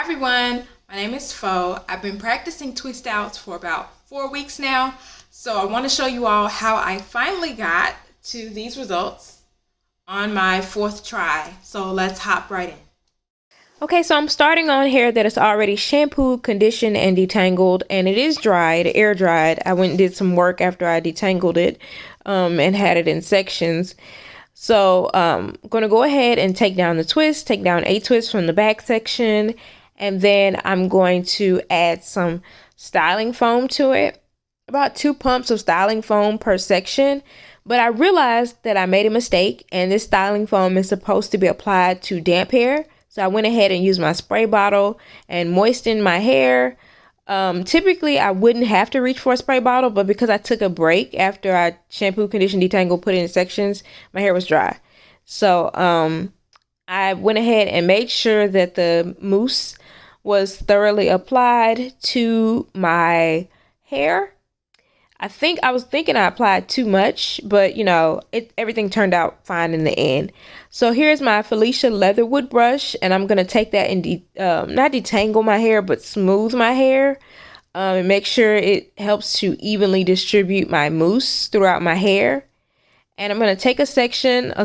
everyone, my name is Fo. I've been practicing twist outs for about 4 weeks now, so I want to show you all how I finally got to these results on my 4th try. So let's hop right in. Okay, so I'm starting on hair that is already shampooed, conditioned, and detangled, and it is dried, air dried. I went and did some work after I detangled it and had it in sections. So I'm going to go ahead and take down the twist, take down a twist from the back section, and then I'm going to add some styling foam to it, about 2 pumps of styling foam per section. But I realized that I made a mistake, and this styling foam is supposed to be applied to damp hair. So I went ahead and used my spray bottle and moistened my hair. Typically, I wouldn't have to reach for a spray bottle, but because I took a break after I shampoo, condition, detangle, put it in sections, my hair was dry. So I went ahead and made sure that the mousse was thoroughly applied to my hair. I was thinking I applied too much, but everything turned out fine in the end. So here's my Felicia Leatherwood brush, and I'm gonna take that and not detangle my hair, but smooth my hair, and make sure it helps to evenly distribute my mousse throughout my hair. And I'm gonna take a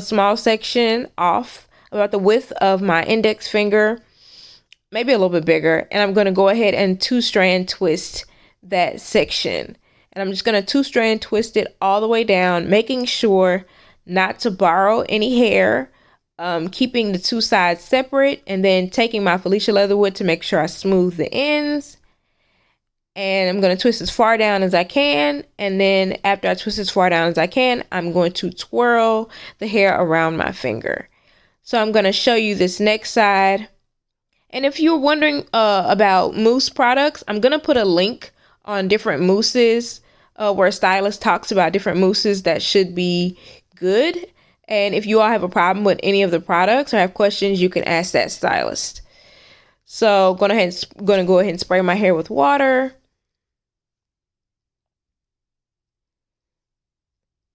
small section off about the width of my index finger, maybe a little bit bigger, and I'm gonna go ahead and 2-strand twist that section. And I'm just going to 2-strand twist it all the way down, making sure not to borrow any hair, keeping the 2 sides separate, and then taking my Felicia Leatherwood to make sure I smooth the ends. And I'm going to twist as far down as I can. And then after I twist as far down as I can, I'm going to twirl the hair around my finger. So I'm going to show you this next side. And if you're wondering about mousse products, I'm going to put a link on different mousses where Stylist talks about different mousses that should be good. And if you all have a problem with any of the products or have questions, you can ask that Stylist. So going to go ahead and spray my hair with water.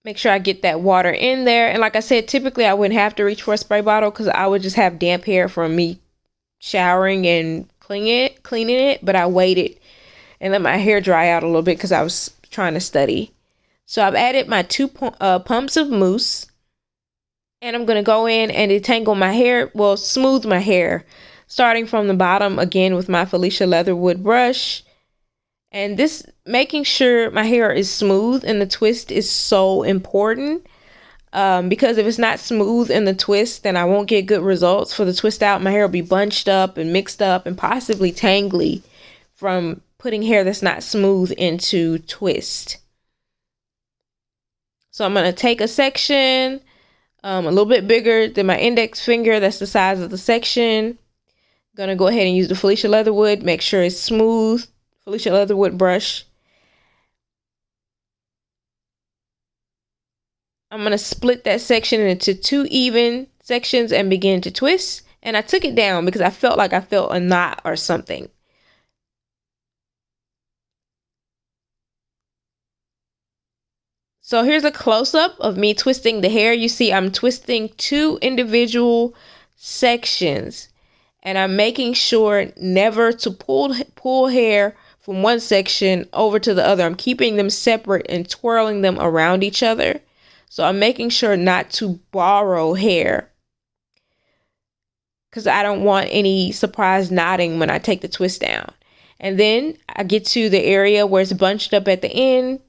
Make sure I get that water in there. And like I said, typically I wouldn't have to reach for a spray bottle because I would just have damp hair from me showering and cleaning it. But I waited and let my hair dry out a little bit because I was trying to study. So I've added my 2 pumps of mousse, and I'm going to go in and detangle my hair, smooth my hair, starting from the bottom again with my Felicia Leatherwood brush. And this, making sure my hair is smooth in the twist is so important, because if it's not smooth in the twist, then I won't get good results for the twist out. My hair will be bunched up and mixed up and possibly tangly from putting hair that's not smooth into twist. So I'm going to take a section a little bit bigger than my index finger. That's the size of the section. Going to go ahead and use the Felicia Leatherwood. Make sure it's smooth. Felicia Leatherwood brush. I'm going to split that section into 2 even sections and begin to twist. And I took it down because I felt like I felt a knot or something. So here's a close-up of me twisting the hair. You see I'm twisting 2 individual sections, and I'm making sure never to pull hair from one section over to the other. I'm keeping them separate and twirling them around each other. So I'm making sure not to borrow hair because I don't want any surprise knotting when I take the twist down. And then I get to the area where it's bunched up at the end,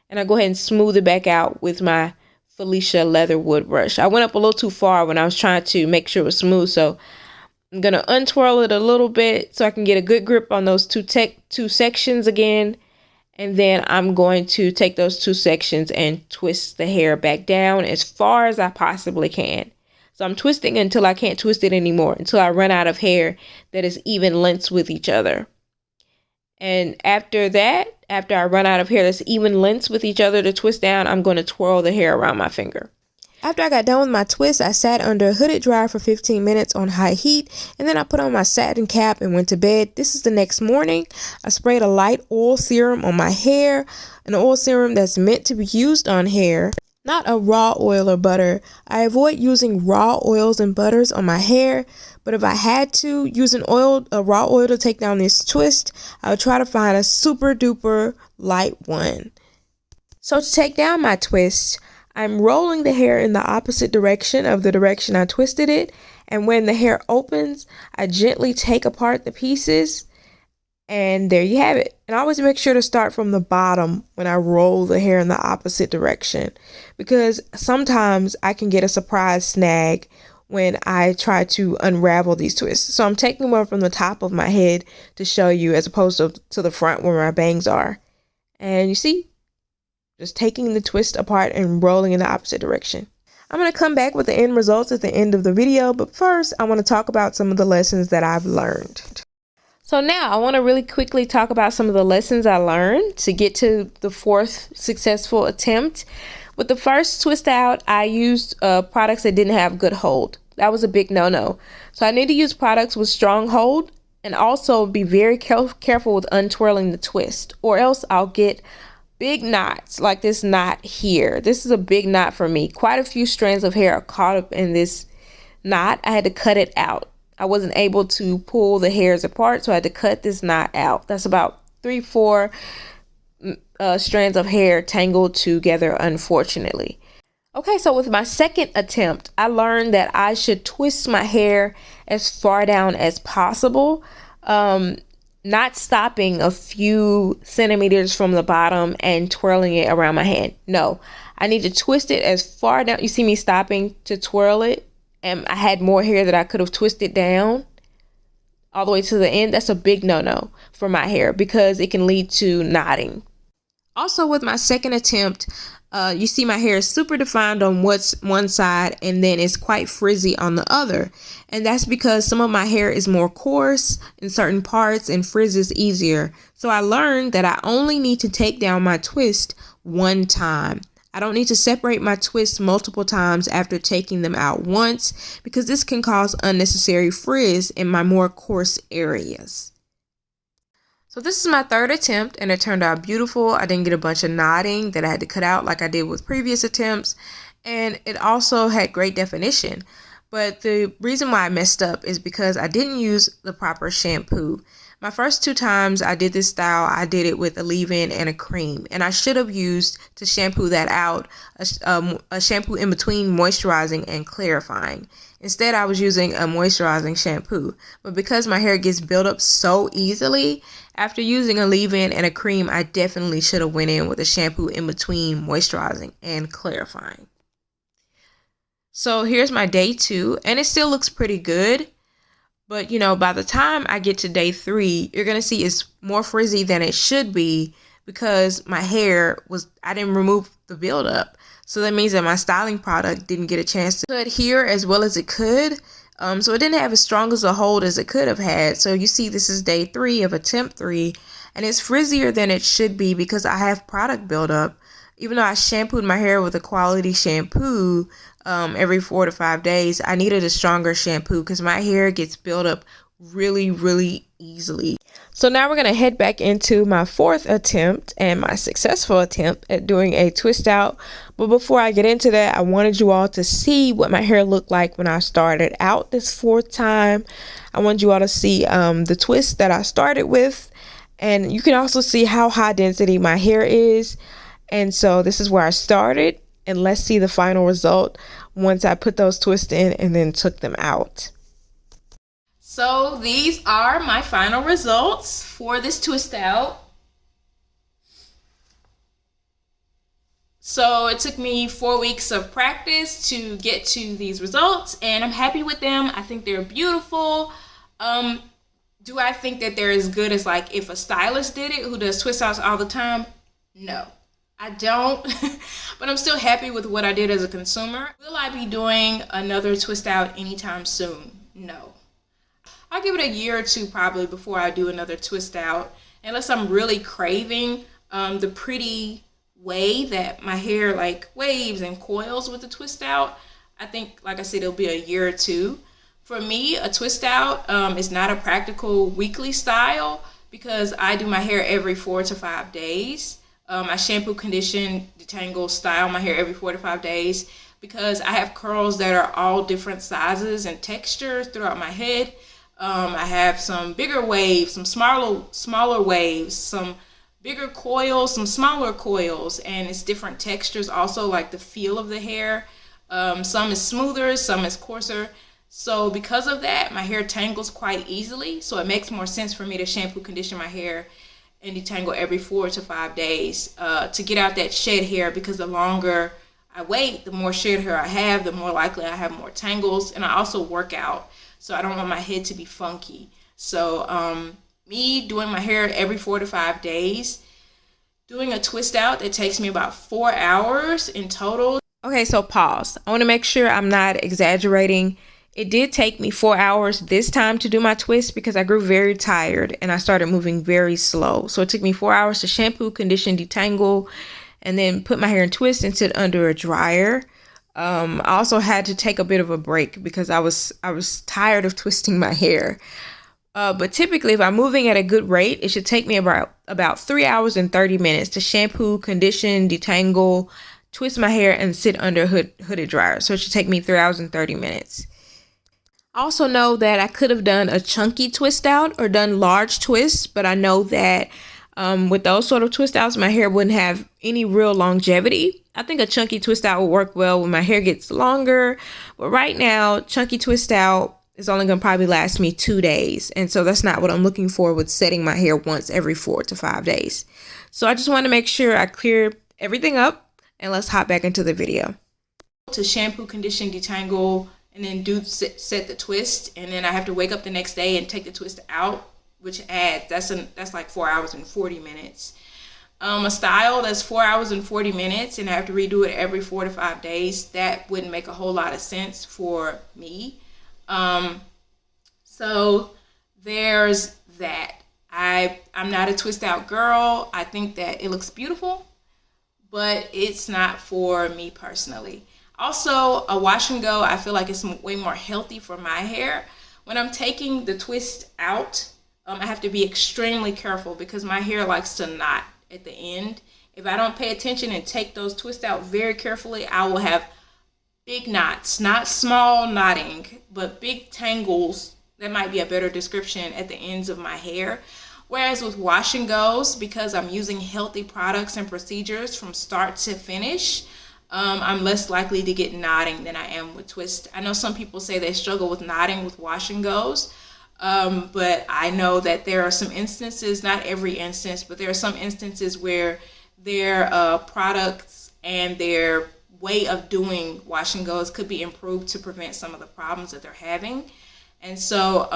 and I go ahead and smooth it back out with my Felicia Leatherwood brush. I went up a little too far when I was trying to make sure it was smooth. So I'm going to untwirl it a little bit so I can get a good grip on those two sections again. And then I'm going to take those 2 sections and twist the hair back down as far as I possibly can. So I'm twisting until I can't twist it anymore, until I run out of hair that is even lengths with each other. And after I run out of hair that's even lengths with each other to twist down, I'm going to twirl the hair around my finger. After I got done with my twist, I sat under a hooded dryer for 15 minutes on high heat, and then I put on my satin cap and went to bed. This is the next morning. I sprayed a light oil serum on my hair, an oil serum that's meant to be used on hair. not a raw oil or butter. I avoid using raw oils and butters on my hair, but if I had to use a raw oil to take down this twist, I would try to find a super duper light one. So to take down my twist, I'm rolling the hair in the opposite direction of the direction I twisted it, and when the hair opens, I gently take apart the pieces, and there you have it. And I always make sure to start from the bottom when I roll the hair in the opposite direction, because sometimes I can get a surprise snag when I try to unravel these twists. So I'm taking one from the top of my head to show you, as opposed to the front where my bangs are. And you see, just taking the twist apart and rolling in the opposite direction. I'm going to come back with the end results at the end of the video, but first I want to talk about some of the lessons that I've learned. So now I want to really quickly talk about some of the lessons I learned to get to the fourth successful attempt. With the first twist out, I used products that didn't have good hold. That was a big no-no. So I need to use products with strong hold, and also be very careful with untwirling the twist, or else I'll get big knots like this knot here. This is a big knot for me. Quite a few strands of hair are caught up in this knot. I had to cut it out. I wasn't able to pull the hairs apart, so I had to cut this knot out. That's about 3-4 strands of hair tangled together, unfortunately. Okay, so with my second attempt, I learned that I should twist my hair as far down as possible, not stopping a few centimeters from the bottom and twirling it around my hand. No, I need to twist it as far down. You see me stopping to twirl it, and I had more hair that I could have twisted down all the way to the end. That's a big no-no for my hair because it can lead to knotting. Also, with my second attempt, you see my hair is super defined on one side, and then it's quite frizzy on the other. And that's because some of my hair is more coarse in certain parts and frizzes easier. So I learned that I only need to take down my twist one time. I don't need to separate my twists multiple times after taking them out once, because this can cause unnecessary frizz in my more coarse areas. So this is my third attempt, and it turned out beautiful. I didn't get a bunch of knotting that I had to cut out like I did with previous attempts, and it also had great definition. But the reason why I messed up is because I didn't use the proper shampoo. My first 2 times I did this style, I did it with a leave-in and a cream, and I should have used, to shampoo that out, a shampoo in between moisturizing and clarifying. Instead, I was using a moisturizing shampoo, but because my hair gets built up so easily, after using a leave-in and a cream, I definitely should have went in with a shampoo in between moisturizing and clarifying. So here's my day 2, and it still looks pretty good. But, you know, by the time I get to day 3, you're going to see it's more frizzy than it should be because my hair I didn't remove the buildup. So that means that my styling product didn't get a chance to adhere as well as it could. So it didn't have as strong as a hold as it could have had. So you see this is day 3 of attempt 3, and it's frizzier than it should be because I have product buildup. Even though I shampooed my hair with a quality shampoo every 4 to 5 days, I needed a stronger shampoo because my hair gets built up really, really easily. So now we're going to head back into my 4th attempt and my successful attempt at doing a twist out. But before I get into that, I wanted you all to see what my hair looked like when I started out this 4th time. I wanted you all to see the twist that I started with, and you can also see how high density my hair is. And so this is where I started, and let's see the final result once I put those twists in and then took them out. So these are my final results for this twist out. So it took me 4 weeks of practice to get to these results, and I'm happy with them. I think they're beautiful. Do I think that they're as good as like if a stylist did it who does twist outs all the time? No, I don't. But I'm still happy with what I did as a consumer. Will I be doing another twist out anytime soon? No. I'll give it a year or 2 probably before I do another twist out, unless I'm really craving the pretty way that my hair like waves and coils with the twist out. I think, like I said, it'll be a year or 2. For me, a twist out is not a practical weekly style because I do my hair every 4 to 5 days. I shampoo, condition, detangle, style my hair every 4 to 5 days because I have curls that are all different sizes and textures throughout my head. I have some bigger waves, some smaller waves, some bigger coils, some smaller coils, and it's different textures also, like the feel of the hair. Some is smoother, some is coarser. So because of that, my hair tangles quite easily. So it makes more sense for me to shampoo, condition my hair and detangle every 4 to 5 days to get out that shed hair, because the longer I wait, the more shed hair I have, the more likely I have more tangles. And I also work out, so I don't want my head to be funky. So me doing my hair every 4 to 5 days, doing a twist out that takes me about 4 hours in total. Okay, so pause. I want to make sure I'm not exaggerating. It did take me 4 hours this time to do my twist because I grew very tired and I started moving very slow. So it took me 4 hours to shampoo, condition, detangle, and then put my hair in twist and sit under a dryer. I also had to take a bit of a break because I was tired of twisting my hair. But typically, if I'm moving at a good rate, it should take me about 3 hours and 30 minutes to shampoo, condition, detangle, twist my hair, and sit under a hooded dryer. So it should take me 3 hours and 30 minutes. I also know that I could have done a chunky twist out or done large twists, but I know that with those sort of twist outs, my hair wouldn't have any real longevity. I think a chunky twist out will work well when my hair gets longer, but right now, chunky twist out is only going to probably last me 2 days, and so that's not what I'm looking for with setting my hair once every 4 to 5 days. So I just want to make sure I clear everything up, and let's hop back into the video. To shampoo, condition, detangle, and then set the twist, and then I have to wake up the next day and take the twist out, which adds, that's like 4 hours and 40 minutes. A style that's 4 hours and 40 minutes and I have to redo it every 4 to 5 days, that wouldn't make a whole lot of sense for me. So there's that. I'm not a twist out girl. I think that it looks beautiful, but it's not for me personally. Also, a wash and go, I feel like it's way more healthy for my hair. When I'm taking the twist out, I have to be extremely careful because my hair likes to knot at the end. If I don't pay attention and take those twists out very carefully, I will have big knots, not small knotting, but big tangles. That might be a better description at the ends of my hair. Whereas with wash and goes, because I'm using healthy products and procedures from start to finish, I'm less likely to get knotting than I am with twist. I know some people say they struggle with knotting with wash and goes, but I know that there are some instances, not every instance, but there are some instances where their products and their way of doing wash and goes could be improved to prevent some of the problems that they're having. And so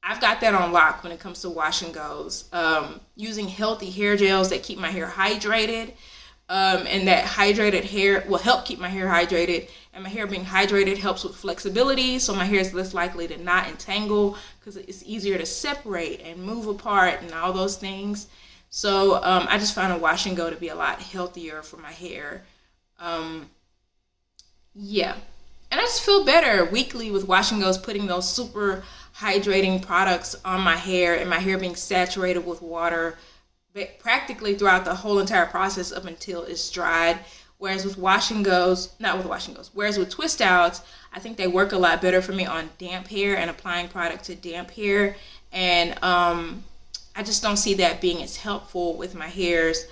I've got that on lock when it comes to wash and goes. Using healthy hair gels that keep my hair hydrated, and that hydrated hair will help keep my hair hydrated, and my hair being hydrated helps with flexibility, so my hair is less likely to knot and tangle because it's easier to separate and move apart and all those things. So I just found a wash and go to be a lot healthier for my hair. Yeah, and I just feel better weekly with wash and goes, putting those super hydrating products on my hair and my hair being saturated with water practically throughout the whole entire process up until it's dried. Whereas with wash and goes, whereas with twist outs, I think they work a lot better for me on damp hair and applying product to damp hair. And I just don't see that being as helpful with my hair's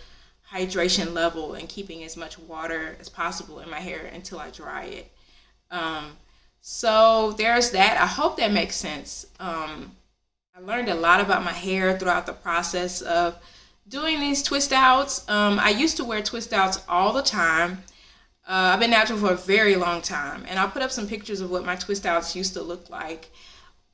hydration level and keeping as much water as possible in my hair until I dry it. So there's that. I hope that makes sense. I learned a lot about my hair throughout the process of doing these twist outs. I used to wear twist outs all the time. I've been natural for a very long time, and I'll put up some pictures of what my twist outs used to look like,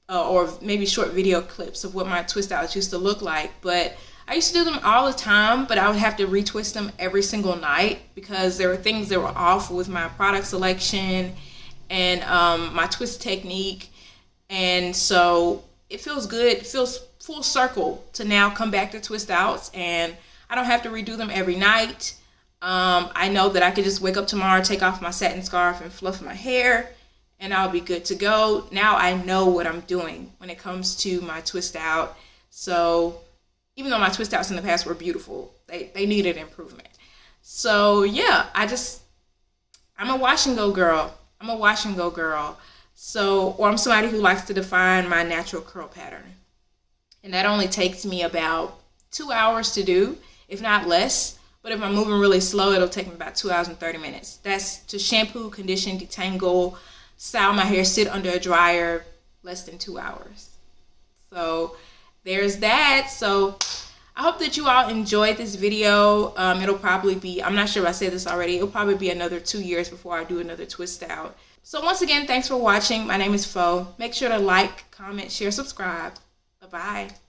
or maybe short video clips of what my twist outs used to look like. But I used to do them all the time, but I would have to retwist them every single night because there were things that were off with my product selection and my twist technique. And so it feels good. It feels full circle to now come back to twist outs, and I don't have to redo them every night. I know that I could just wake up tomorrow, take off my satin scarf and fluff my hair, and I'll be good to go. Now I know what I'm doing when it comes to my twist out. So even though my twist outs in the past were beautiful, they needed improvement. So yeah, I'm a wash and go girl. So, or I'm somebody who likes to define my natural curl pattern. And that only takes me about 2 hours to do, if not less. But if I'm moving really slow, it'll take me about 2 hours and 30 minutes. That's to shampoo, condition, detangle, style my hair, sit under a dryer, less than 2 hours. So there's that. So I hope that you all enjoyed this video. It'll probably be, I'm not sure if I said this already, it'll probably be another 2 years before I do another twist out. So once again, thanks for watching. My name is Fo. Make sure to like, comment, share, subscribe. Bye-bye.